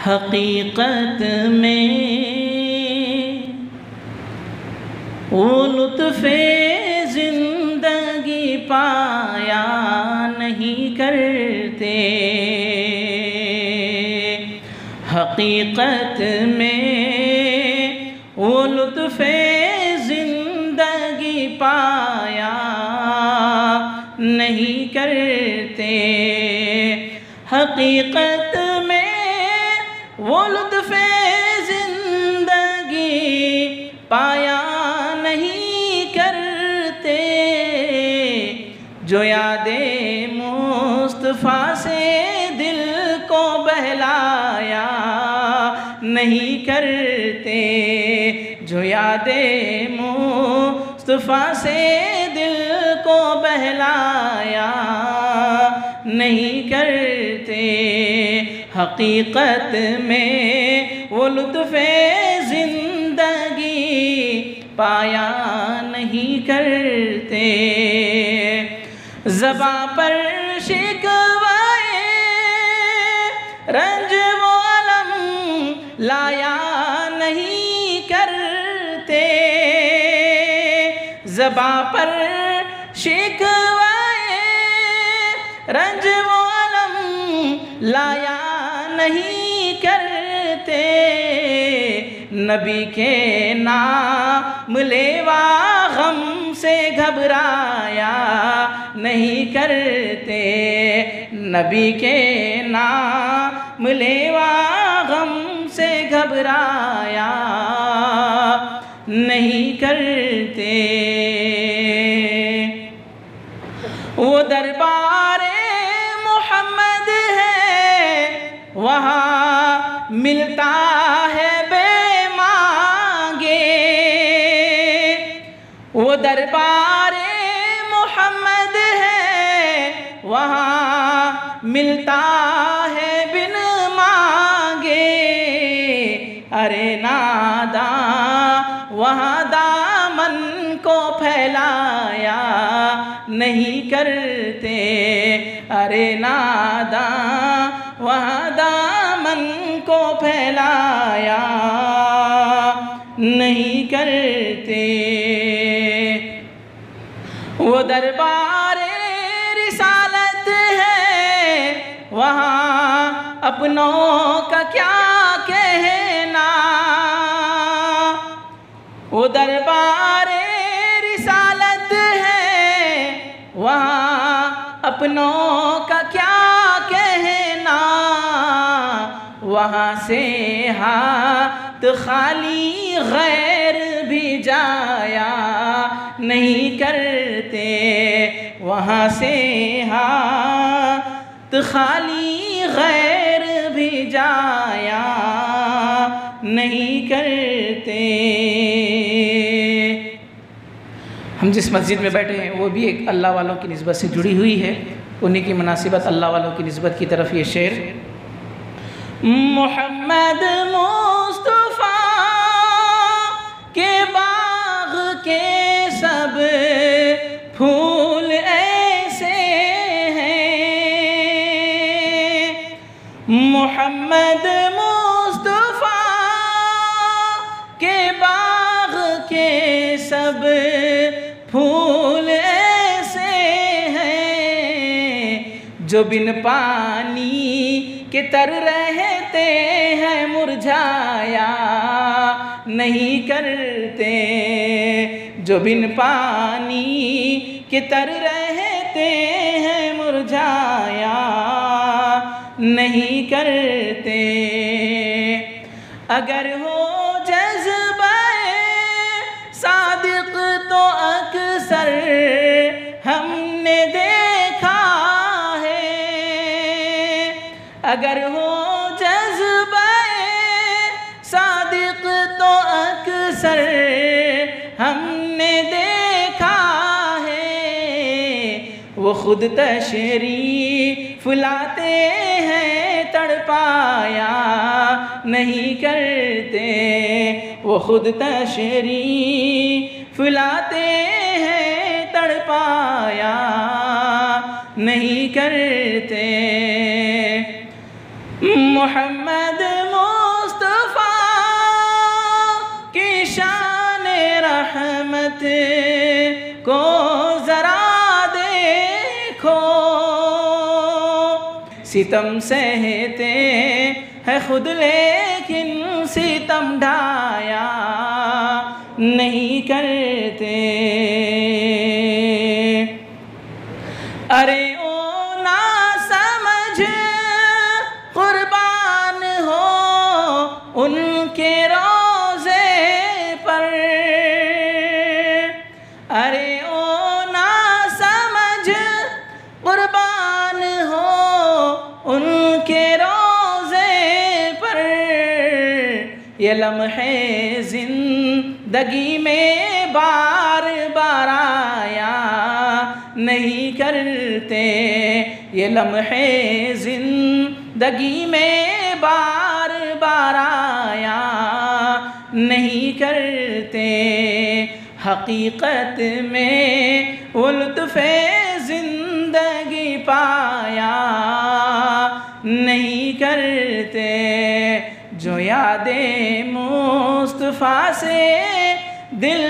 हकीकत में वो लुत्फ़े ज़िंदगी पाया नहीं करते। हकीकत में वो लुत्फ़े ज़िंदगी पाया नहीं करते। हकीकत वो लुत्फ़े ज़िंदगी पाया नहीं करते। जो यादें मुस्तफ़ा से दिल को बहलाया नहीं करते। जो यादें मुस्तफ़ा से दिल को बहलाया नहीं करते। हकीकत में वो लुत्फ़े ज़िंदगी पाया नहीं करते। ज़बां पर शिकवाए रंज वो अलम लाया नहीं करते। ज़बां पर शिकवाए रंज वो अलम लाया नहीं करते। नबी के नाम लेवा गम से घबराया नहीं करते। नबी के नाम लेवा गम से घबराया नहीं करते। वो दरबारे मोहम्मद है वहाँ मिलता है बेमांगे। वो दरबारे मोहम्मद है वहाँ मिलता है बिन मांगे। अरे नादा वहाँ दामन को फैलाया नहीं करते। अरे नादा वहाँ दामन को फैलाया नहीं करते। वो दरबारे रिसालत है वहाँ अपनों का क्या कहना। वो दरबारे रिसालत है वहाँ अपनों का क्या कहना। वहाँ से हाथ खाली गैर भी जाया नहीं करते। वहाँ से हाथ खाली गैर भी जाया नहीं करते। हम जिस मस्जिद में बैठे हैं वो भी एक अल्लाह वालों की निस्बत से जुड़ी हुई है। उन्हीं की मुनासिबत अल्लाह वालों की निस्बत की तरफ ये शेर। मोहम्मद मुस्तफ़ा के बाग के सब फूल ऐसे हैं। मोहम्मद मुस्तफ़ा के बाग के सब फूल ऐसे हैं। जो बिन पानी के तर रहते हैं मुरझाया नहीं करते। जो बिन पानी के तर रहते हैं मुरझाया नहीं करते। अगर हो जज़्बाए सादिक तो अक्सर हमने देखा है। अगर हो जज़्बाए सादिक तो अक्सर हमने देखा है। वो खुद तशरीफ़ लाते हैं तड़पाया नहीं करते। वो खुद तशरीफ़ लाते हैं तड़पाया नहीं करते। मोहम्मद मुस्तफ़ा की शान रहमत को ज़रा देखो, सितम सहते हैं खुद लेकिन सितम ढाया नहीं करते। अरे ओ ना समझ कुर्बान हो उनके रोज़े पर, अरे ओ ना समझ कुर्बान हो उनके रोज़े पर, ये लम्हे ज़िंदगी में बार बार आया नहीं करते, ये लम्हे ज़िंदगी में बार बार आया नहीं करते। हकीकत में वो लुत्फ़े ज़िंदगी पाया नहीं करते, जो यादें मुस्तफ़ा से दिल